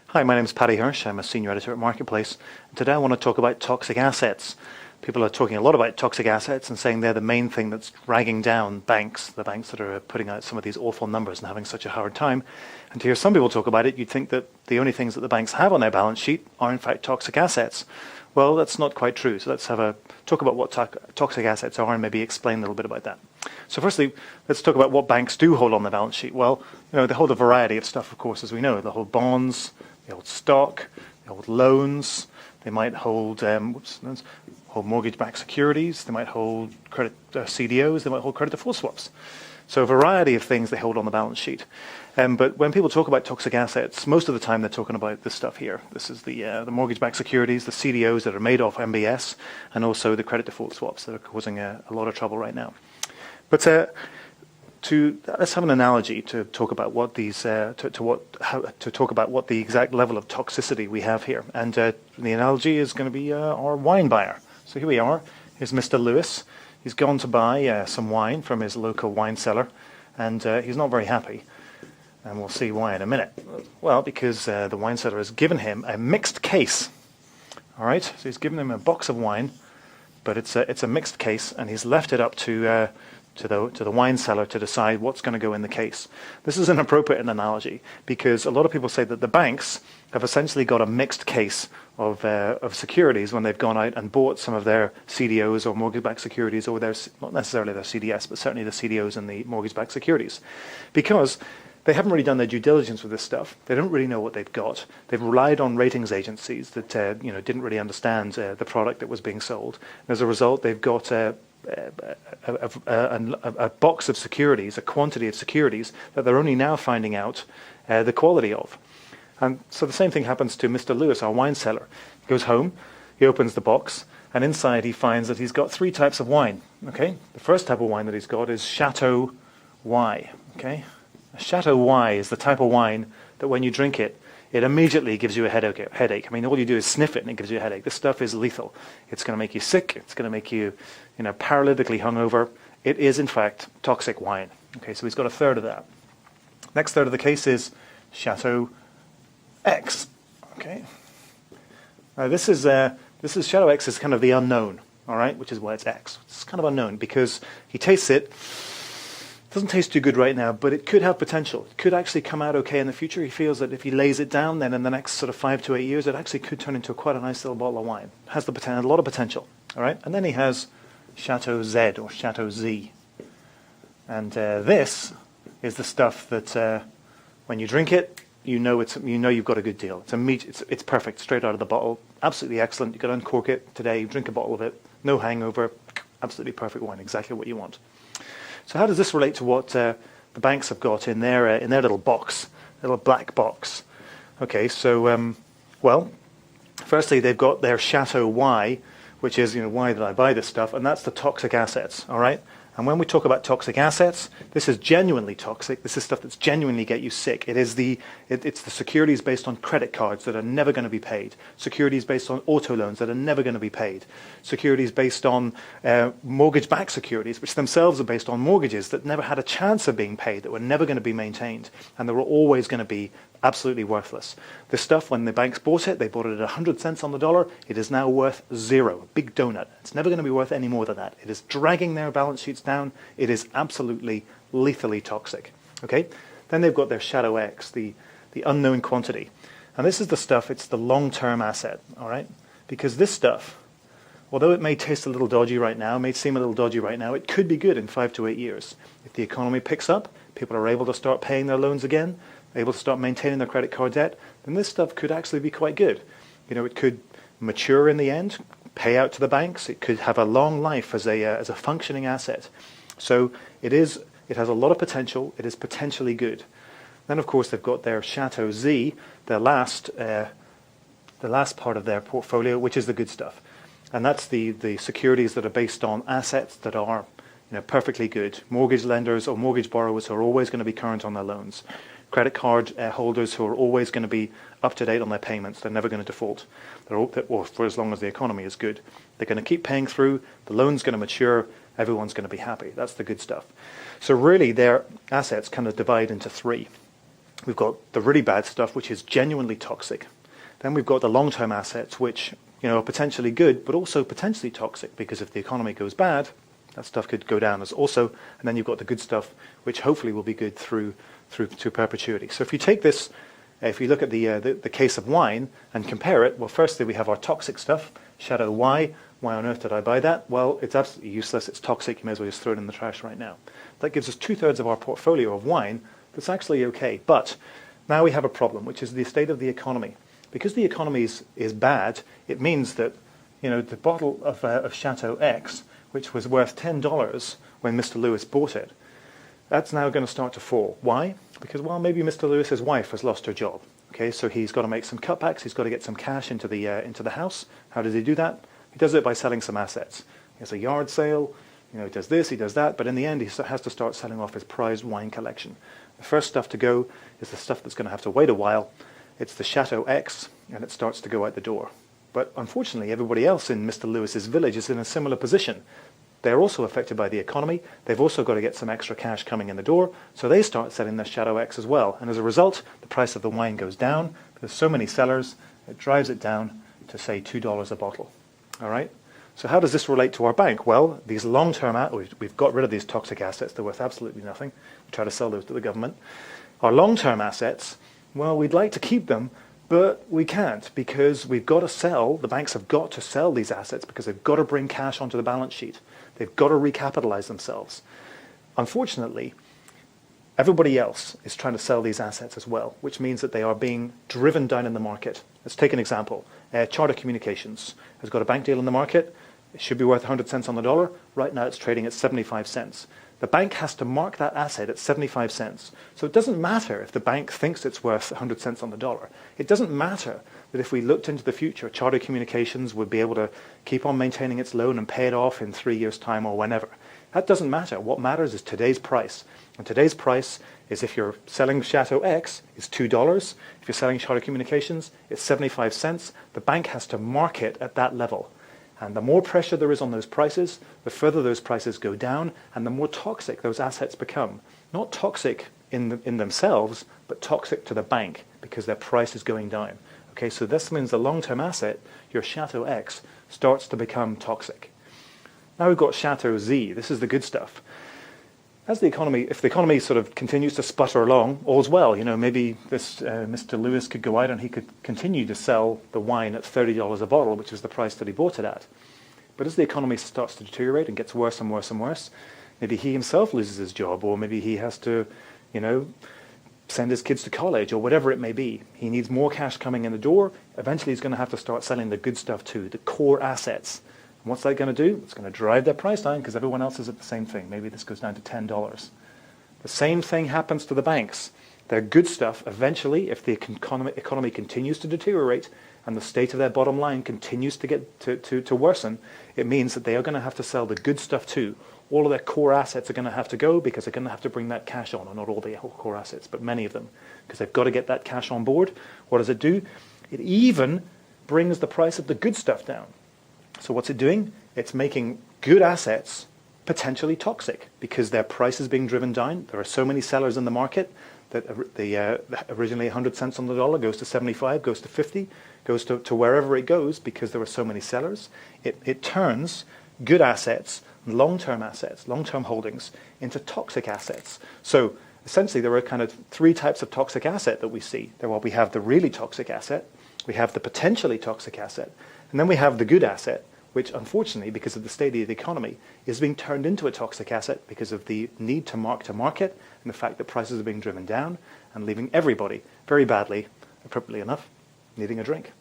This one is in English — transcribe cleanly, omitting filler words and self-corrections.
Hi, my name is Paddy Hirsch. I'm a senior editor at Marketplace. Today I want to talk about toxic assets. People are talking a lot about toxic assets and saying they're the main thing that's dragging down banks, the banks that are putting out some of these awful numbers and having such a hard time. And to hear some people talk about it, you'd think that the only things that the banks have on their balance sheet are in fact toxic assets. Well, that's not quite true. So let's talk about what toxic assets are and maybe explain a little bit about that. So firstly, let's talk about what banks do hold on their balance sheet. Well, they hold a variety of stuff, of course, as we know. They hold bonds, they hold stock, they hold loans, they might hold mortgage-backed securities, they might hold credit CDOs, they might hold credit default swaps. So a variety of things they hold on the balance sheet. But when people talk about toxic assets, most of the time they're talking about this stuff here. This is the mortgage-backed securities, the CDOs that are made off MBS, and also the credit default swaps that are causing a lot of trouble right now. But let's have an analogy to talk about what these talk about what the exact level of toxicity we have here. And the analogy is going to be our wine buyer. So here we are. Here's Mr. Lewis. He's gone to buy some wine from his local wine cellar, and he's not very happy. And we'll see why in a minute. Well, because the wine seller has given him a mixed case. All right, so he's given him a box of wine, but it's a mixed case, and he's left it up to the wine seller to decide what's going to go in the case. This is an appropriate analogy because a lot of people say that the banks have essentially got a mixed case of securities when they've gone out and bought some of their CDOs or mortgage-backed securities, or not necessarily their CDS, but certainly the CDOs and the mortgage-backed securities, because they haven't really done their due diligence with this stuff. They don't really know what they've got. They've relied on ratings agencies that didn't really understand the product that was being sold. And as a result, they've got a box of securities, a quantity of securities that they're only now finding out the quality of. And so the same thing happens to Mr. Lewis, our wine seller. He goes home, he opens the box, and inside he finds that he's got three types of wine. Okay, the first type of wine that he's got is Chateau Y. Okay, a Chateau Y is the type of wine that when you drink it, it immediately gives you a headache. I mean, all you do is sniff it and it gives you a headache. This stuff is lethal. It's going to make you sick. It's going to make you, paralytically hungover. It is, in fact, toxic wine. Okay, so he's got a third of that. Next third of the case is Chateau X. Okay. Now this is Chateau X is kind of the unknown. All right, which is why it's X. It's kind of unknown because he tastes it. Doesn't taste too good right now, but it could have potential. It could actually come out okay in the future. He feels that if he lays it down, then in the next sort of 5 to 8 years, it actually could turn into quite a nice little bottle of wine. It has a lot of potential. All right, and then he has Chateau Z or Chateau Z, and this is the stuff that when you drink it, you've got a good deal. It's perfect, straight out of the bottle, absolutely excellent. You can uncork it today, drink a bottle of it, no hangover, absolutely perfect wine, exactly what you want. So how does this relate to what the banks have got in their little box, little black box? Okay, so well, firstly they've got their Chateau Y, which is why did I buy this stuff, and that's the toxic assets. All right, and when we talk about toxic assets, this is genuinely toxic. This is stuff that's genuinely get you sick. It's the securities based on credit cards that are never going to be paid. Securities based on auto loans that are never going to be paid. Securities based on mortgage-backed securities, which themselves are based on mortgages that never had a chance of being paid, that were never going to be maintained, and that were always going to be absolutely worthless. This stuff, when the banks bought it, they bought it at 100 cents on the dollar. It is now worth zero, a big donut. It's never going to be worth any more than that. It is dragging their balance sheets down. It is absolutely lethally toxic. Okay? Then they've got their Chateau X, the unknown quantity. And this is the stuff, it's the long-term asset, all right? Because this stuff, although it may taste a little dodgy right now, may seem a little dodgy right now, it could be good in 5 to 8 years. If the economy picks up, people are able to start paying their loans again, able to start maintaining their credit card debt, then this stuff could actually be quite good. It could mature in the end, pay out to the banks. It could have a long life as a functioning asset. So it has a lot of potential. It is potentially good. Then, of course, they've got their Chateau Z, the last part of their portfolio, which is the good stuff, and that's the securities that are based on assets that are perfectly good. Mortgage lenders or mortgage borrowers who are always going to be current on their loans. Credit card holders who are always going to be up to date on their payments. They're never going to default. Or for as long as the economy is good. They're going to keep paying through. The loan's going to mature. Everyone's going to be happy. That's the good stuff. So really their assets kind of divide into three. We've got the really bad stuff, which is genuinely toxic. Then we've got the long-term assets, which are potentially good, but also potentially toxic, because if the economy goes bad, that stuff could go down as also. And then you've got the good stuff, which hopefully will be good through to perpetuity. So if you take this, if you look at the case of wine and compare it, well, firstly, we have our toxic stuff, shadow Y. Why on earth did I buy that? Well, it's absolutely useless. It's toxic. You may as well just throw it in the trash right now. That gives us 2/3 of our portfolio of wine that's actually okay. But now we have a problem, which is the state of the economy. Because the economy is bad, it means that the bottle of Chateau X, which was worth $10 when Mr. Lewis bought it, that's now going to start to fall. Why? Because, well, maybe Mr. Lewis's wife has lost her job. Okay, so he's got to make some cutbacks. He's got to get some cash into the house. How does he do that? He does it by selling some assets. He has a yard sale. He does this, he does that. But in the end, he has to start selling off his prized wine collection. The first stuff to go is the stuff that's going to have to wait a while. It's the Chateau X, and it starts to go out the door. But unfortunately, everybody else in Mr. Lewis's village is in a similar position. They're also affected by the economy. They've also got to get some extra cash coming in the door, so they start selling their Chateau X as well. And as a result, the price of the wine goes down. There's so many sellers, it drives it down to, say, $2 a bottle. All right? So how does this relate to our bank? Well, these long-term we've got rid of these toxic assets. They're worth absolutely nothing. We try to sell those to the government. Our long-term assets, well, we'd like to keep them, but we can't, because we've got to sell. The banks have got to sell these assets because they've got to bring cash onto the balance sheet. They've got to recapitalize themselves. Unfortunately, everybody else is trying to sell these assets as well, which means that they are being driven down in the market. Let's take an example. Charter Communications has got a bank deal in the market. It should be worth 100 cents on the dollar. Right now it's trading at 75 cents. The bank has to mark that asset at 75 cents. So it doesn't matter if the bank thinks it's worth 100 cents on the dollar. It doesn't matter that if we looked into the future, Charter Communications would be able to keep on maintaining its loan and pay it off in 3 years' time or whenever. That doesn't matter. What matters is today's price. And today's price is, if you're selling Chateau X, is $2. If you're selling Charter Communications, it's 75 cents. The bank has to mark it at that level. And the more pressure there is on those prices, the further those prices go down, and the more toxic those assets become. Not toxic in themselves, but toxic to the bank, because their price is going down. Okay, so this means the long-term asset, your Chateau X, starts to become toxic. Now we've got Chateau Z. This is the good stuff. If the economy sort of continues to sputter along, all's well. Maybe this Mr. Lewis could go out and he could continue to sell the wine at $30 a bottle, which is the price that he bought it at. But as the economy starts to deteriorate and gets worse and worse and worse, maybe he himself loses his job, or maybe he has to, send his kids to college, or whatever it may be. He needs more cash coming in the door. Eventually he's going to have to start selling the good stuff too, the core assets. And what's that going to do? It's going to drive their price down, because everyone else is at the same thing. Maybe this goes down to $10. The same thing happens to the banks. Their good stuff, eventually, if the economy continues to deteriorate and the state of their bottom line continues to get to worsen, it means that they are going to have to sell the good stuff too. All of their core assets are going to have to go, because they're going to have to bring that cash on, or not all the core assets, but many of them, because they've got to get that cash on board. What does it do? It even brings the price of the good stuff down. So what's it doing? It's making good assets potentially toxic, because their price is being driven down. There are so many sellers in the market that originally 100 cents on the dollar goes to 75, goes to 50, goes to wherever it goes, because there are so many sellers. It turns good assets, long-term holdings, into toxic assets. So essentially there are kind of three types of toxic asset that we see. We have the really toxic asset, we have the potentially toxic asset, and then we have the good asset, which unfortunately, because of the state of the economy, is being turned into a toxic asset because of the need to market and the fact that prices are being driven down and leaving everybody very badly, appropriately enough, needing a drink.